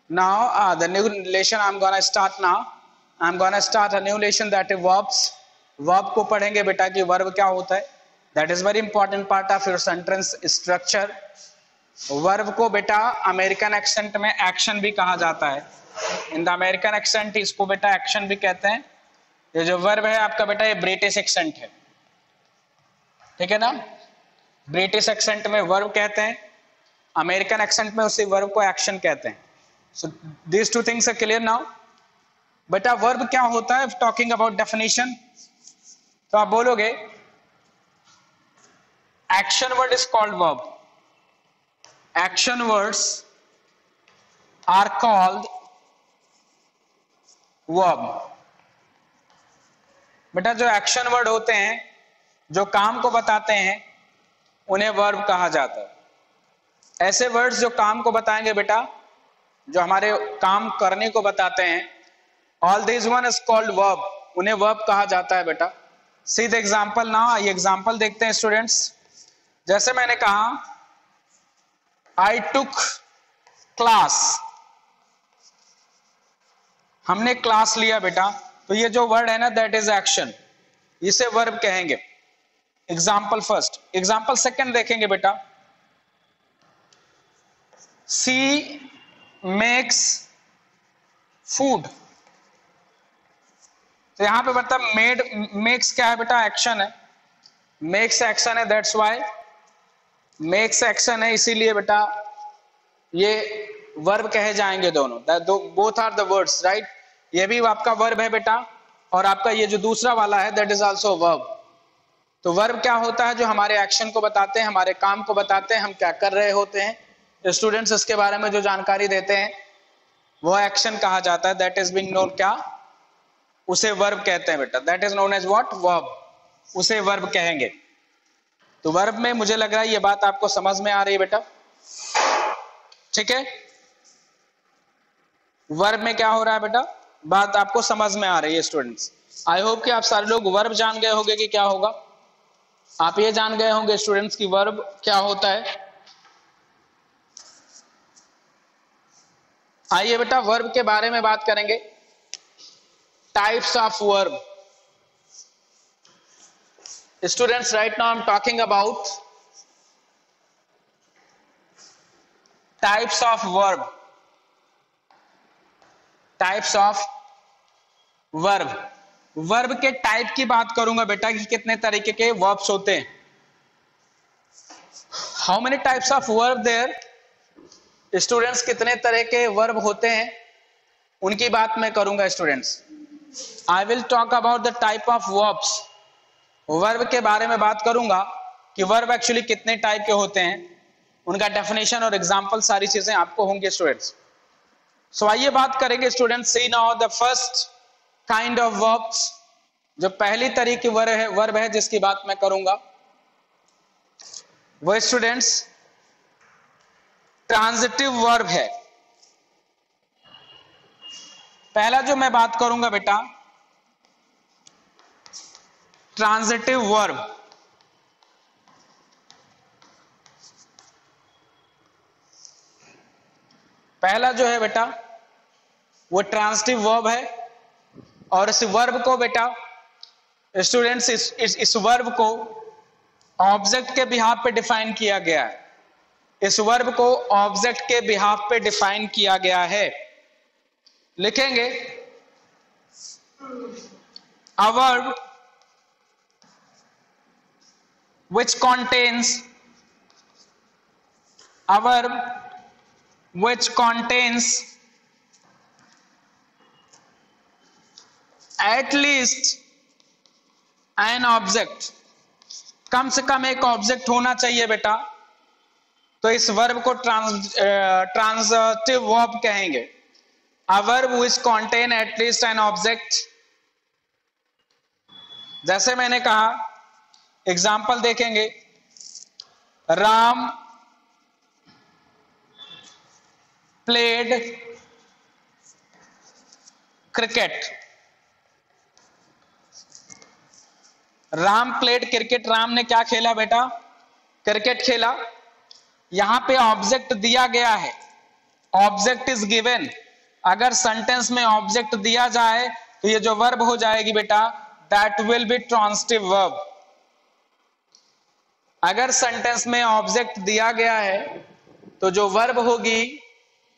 Now the new lesson I'm gonna start now. I'm gonna start a new lesson that is verbs. Verb को पढ़ेंगे बेटा कि verb क्या होता है. That is very important part of your sentence structure. Verb को बेटा American accent में एक्शन भी कहा जाता है. इन द अमेरिकन एक्सेंट इसको बेटा एक्शन भी कहते हैं. ये जो वर्ब है आपका बेटा ये ब्रिटिश एक्सेंट है, ठीक है ना. ब्रिटिश एक्सेंट में वर्ब कहते हैं, अमेरिकन एक्सेंट में उसी वर्ब को एक्शन कहते हैं. So these two things are clear now. बेटा वर्ब क्या होता है, टॉकिंग अबाउट डेफिनेशन, तो आप बोलोगे action word is called verb. Action words are called verb. बेटा जो एक्शन वर्ड होते हैं, जो काम को बताते हैं, उन्हें वर्ब कहा जाता है. ऐसे वर्ड्स जो काम को बताएंगे बेटा, जो हमारे काम करने को बताते हैं, all this one is called verb, उन्हें वर्ब कहा जाता है बेटा. See the example now. ये एग्जांपल देखते हैं स्टूडेंट्स. जैसे मैंने कहा आई टुक क्लास, हमने क्लास लिया बेटा, तो ये जो वर्ड है ना दैट इज एक्शन, इसे वर्ब कहेंगे. Example first. एग्जाम्पल सेकंड देखेंगे बेटा. सी मेक्स फूड, तो यहां पे मतलब मेड, मेक्स क्या है बेटा, एक्शन है. मेक्स एक्शन है, दैट्स व्हाई मेक्स एक्शन है, इसीलिए बेटा ये वर्ब कहे जाएंगे दोनों. Both are the words, right. ये भी आपका वर्ब है बेटा, और आपका ये जो दूसरा वाला है दैट इज आल्सो वर्ब. तो वर्ब क्या होता है, जो हमारे एक्शन को बताते हैं, हमारे काम को बताते हैं, हम क्या कर रहे होते हैं. स्टूडेंट्स इसके बारे में जो जानकारी देते हैं वो एक्शन कहा जाता है. दैट इज बीइंग नोन, क्या, उसे वर्ब कहते हैं बेटा. That is known as what, verb, उसे वर्ब कहेंगे. तो वर्ब में मुझे लग रहा है ये बात आपको समझ में आ रही है बेटा, ठीक है. वर्ब में क्या हो रहा है बेटा, बात आपको समझ में आ रही है स्टूडेंट्स. आई होप कि आप सारे लोग वर्ब जान गए होंगे कि क्या होगा. आप ये जान गए होंगे स्टूडेंट्स कि वर्ब क्या होता है. आइए बेटा वर्ब के बारे में बात करेंगे. Types of verb. Students right now I am talking about types of verb. Types of verb. Verb के टाइप की बात करूंगा बेटा कि कितने तरीके के वर्ब्स होते हैं. How many types of verb there. Students कितने तरह के वर्ब होते हैं उनकी बात मैं करूंगा students. I will talk about the type of verbs. Verb के बारे में बात करूंगा कि वर्ब एक्चुअली कितने टाइप के होते हैं, उनका डेफिनेशन और एग्जांपल, सारी चीजें आपको होंगे स्टूडेंट्स. सो आइए बात करेंगे students. See now the first kind of verbs. जो पहली तरह की वर्ब है जिसकी बात मैं करूंगा वो स्टूडेंट्स ट्रांजिटिव वर्ब है. पहला जो मैं बात करूंगा बेटा ट्रांजिटिव वर्ब. पहला जो है बेटा वो ट्रांजिटिव वर्ब है, और इस वर्ब को बेटा स्टूडेंट्स इस वर्ब को ऑब्जेक्ट के बिहाफ पे डिफाइन किया गया है. इस वर्ब को ऑब्जेक्ट के बिहाफ पे डिफाइन किया गया है. लिखेंगे a verb which contains at least an object. कम से कम एक ऑब्जेक्ट होना चाहिए बेटा, तो इस वर्ब को ट्रांजिटिव वर्ब कहेंगे. A verb which contain at least an object. जैसे मैंने कहा, एग्जाम्पल देखेंगे. Ram played cricket. Ram played cricket. Ram ने क्या खेला बेटा, क्रिकेट खेला. यहां पे ऑब्जेक्ट दिया गया है, ऑब्जेक्ट इज गिवन, अगर सेंटेंस में ऑब्जेक्ट दिया जाए तो ये जो वर्ब हो जाएगी बेटा that will be transitive verb. अगर सेंटेंस में ऑब्जेक्ट दिया गया है तो जो वर्ब होगी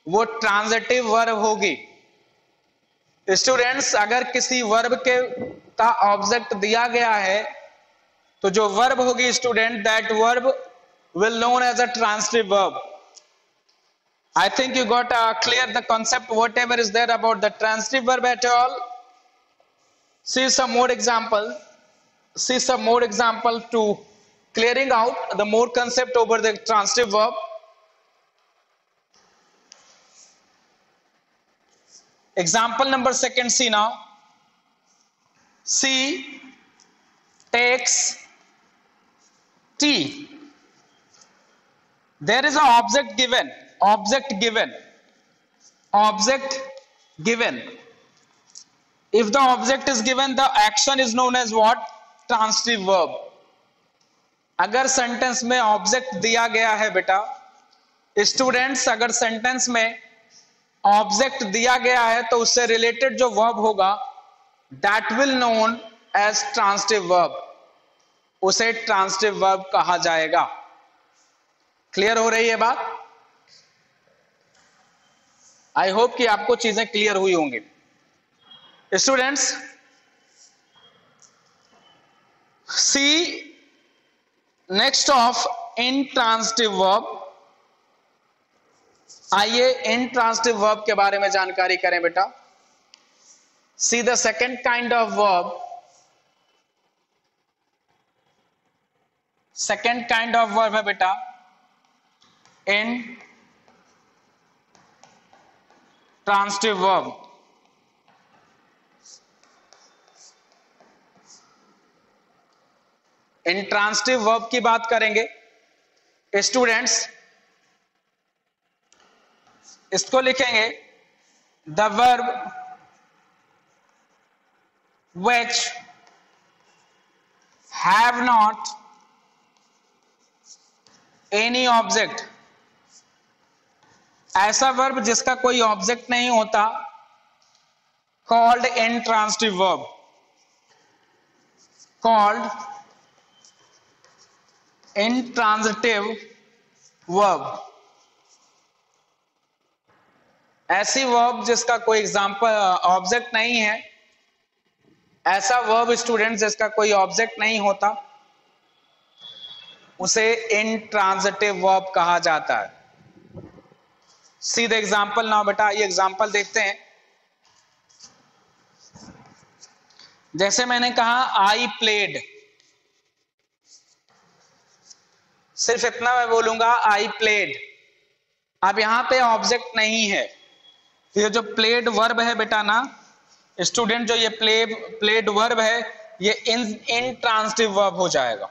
वो ट्रांजिटिव वर्ब होगी। स्टूडेंट्स अगर किसी वर्ब के का ऑब्जेक्ट दिया गया है तो जो वर्ब होगी student that verb will known as a transitive verb. I think you got clear the concept whatever is there about the transitive verb at all. See some more example. See some more example to clearing out the more concept over the transitive verb. Example number second, see now. C takes tea. There is an object given, object given, object given. If the object is given, the action is known as what? Transitive verb. अगर sentence में object दिया गया है बेटा students, अगर sentence में object दिया गया है तो उससे रिलेटेड जो वर्ब होगा that will known as transitive verb, उसे ट्रांजिटिव वर्ब कहा जाएगा। क्लियर हो रही है बात? आई होप कि आपको चीजें क्लियर हुई होंगी। Students see next of intransitive verb. आइए इंट्रांजिटिव वर्ब के बारे में जानकारी करें बेटा। See the second kind of verb, second kind of verb है बेटा intransitive verb। इंट्रांजिटिव वर्ब की बात करेंगे स्टूडेंट्स, इसको लिखेंगे the verb which have not any object। ऐसा वर्ब जिसका कोई ऑब्जेक्ट नहीं होता called intransitive verb, called intransitive verb. ऐसी वर्ब जिसका कोई एग्जांपल ऑब्जेक्ट नहीं है, ऐसा वर्ब स्टूडेंट जिसका कोई ऑब्जेक्ट नहीं होता उसे इंट्रांजिटिव वर्ब कहा जाता है। सी द एग्जाम्पल नाउ बेटा, ये एग्जाम्पल देखते हैं। जैसे मैंने कहा आई प्लेड, सिर्फ इतना मैं बोलूंगा आई प्लेड। अब यहां पे ऑब्जेक्ट नहीं है तो ये जो प्लेड वर्ब है बेटा ना स्टूडेंट, जो ये प्लेड वर्ब है ये इंट्रांजिटिव वर्ब हो जाएगा।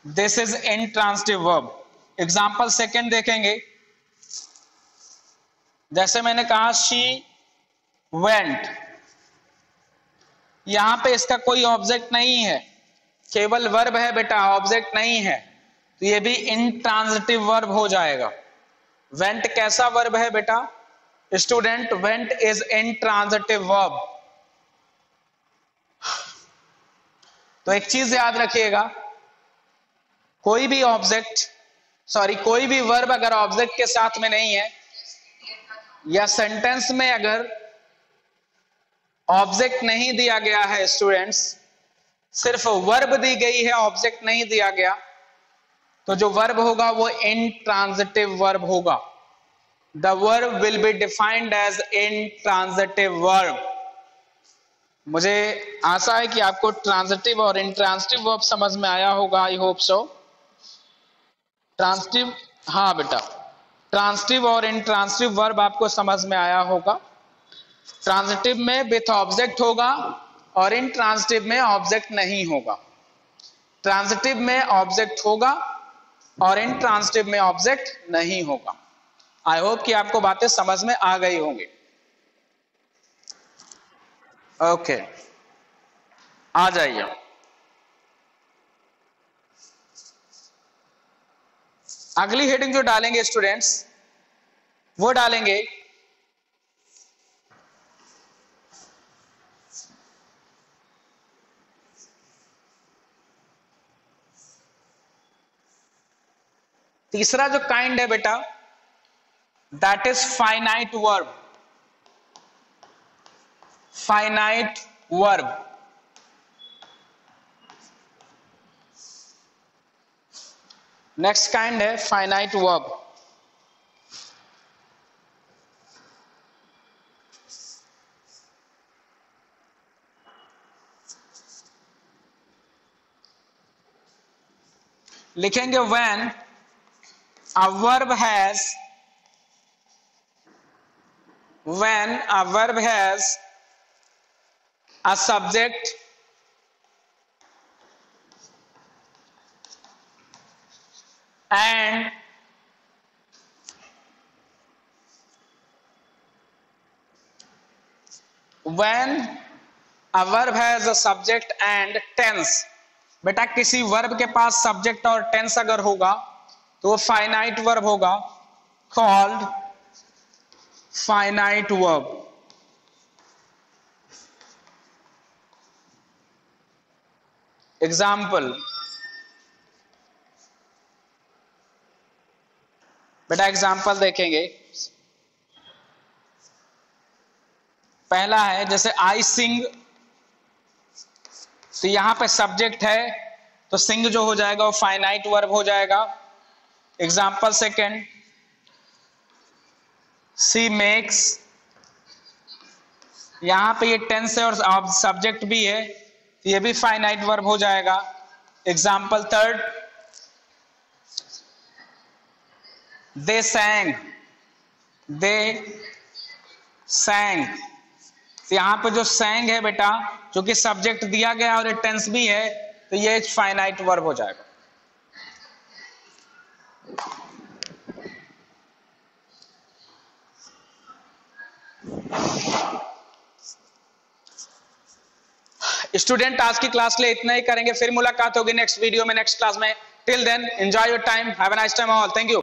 This is intransitive verb. Example second देखेंगे। जैसे मैंने कहा शी वेंट, यहां पे इसका कोई ऑब्जेक्ट नहीं है, केवल वर्ब है बेटा, ऑब्जेक्ट नहीं है, तो ये भी इंट्रांजिटिव वर्ब हो जाएगा। वेंट कैसा वर्ब है बेटा student? Went is intransitive verb. तो एक चीज याद रखिएगा, कोई भी वर्ब अगर ऑब्जेक्ट के साथ में नहीं है या सेंटेंस में अगर ऑब्जेक्ट नहीं दिया गया है स्टूडेंट्स, सिर्फ वर्ब दी गई है, ऑब्जेक्ट नहीं दिया गया, तो जो वर्ब होगा वो इंट्रांजिटिव वर्ब होगा। The verb will be defined as intransitive verb. मुझे आशा है कि आपको ट्रांजिटिव और इंट्रांजिटिव वर्ब समझ में आया होगा। I hope so. ट्रांजिटिव, हाँ बेटा, ट्रांजिटिव और इंट्रांजिटिव वर्ब आपको समझ में आया होगा। ट्रांजिटिव में विथ ऑब्जेक्ट होगा और इंट्रांजिटिव में ऑब्जेक्ट नहीं होगा। ट्रांजिटिव में ऑब्जेक्ट होगा और इंट्रांजिटिव में ऑब्जेक्ट नहीं होगा। आई होप कि आपको बातें समझ में आ गई होंगी। ओके, आ जाइए। अगली हेडिंग जो डालेंगे स्टूडेंट्स, वो डालेंगे। तीसरा जो काइंड है बेटा, that is finite verb. Finite verb. Next kind है फाइनाइट वर्ब। लिखेंगे when a verb has a subject and tense। बेटा किसी वर्ब के पास सब्जेक्ट और टेंस अगर होगा तो वो फाइनाइट वर्ब होगा, कॉल्ड फाइनाइट वर्ब। एग्जाम्पल, बेटा एग्जाम्पल देखेंगे। पहला है जैसे आई सिंग, तो यहां पे सब्जेक्ट है तो सिंग जो हो जाएगा वो फाइनाइट वर्ब हो जाएगा। एग्जाम्पल सेकेंड, सी मेक्स, यहां पे ये टेंस है और सब्जेक्ट भी है तो ये भी फाइनाइट वर्ब हो जाएगा। एग्जाम्पल थर्ड, दे सैंग, तो यहां पे जो सैंग है बेटा, जो कि सब्जेक्ट दिया गया और ये टेंस भी है तो ये फाइनाइट वर्ब हो जाएगा। स्टूडेंट आज की क्लास के लिए इतना ही करेंगे, फिर मुलाकात होगी नेक्स्ट वीडियो में, नेक्स्ट क्लास में। Till then enjoy your time, have a nice time all, thank you.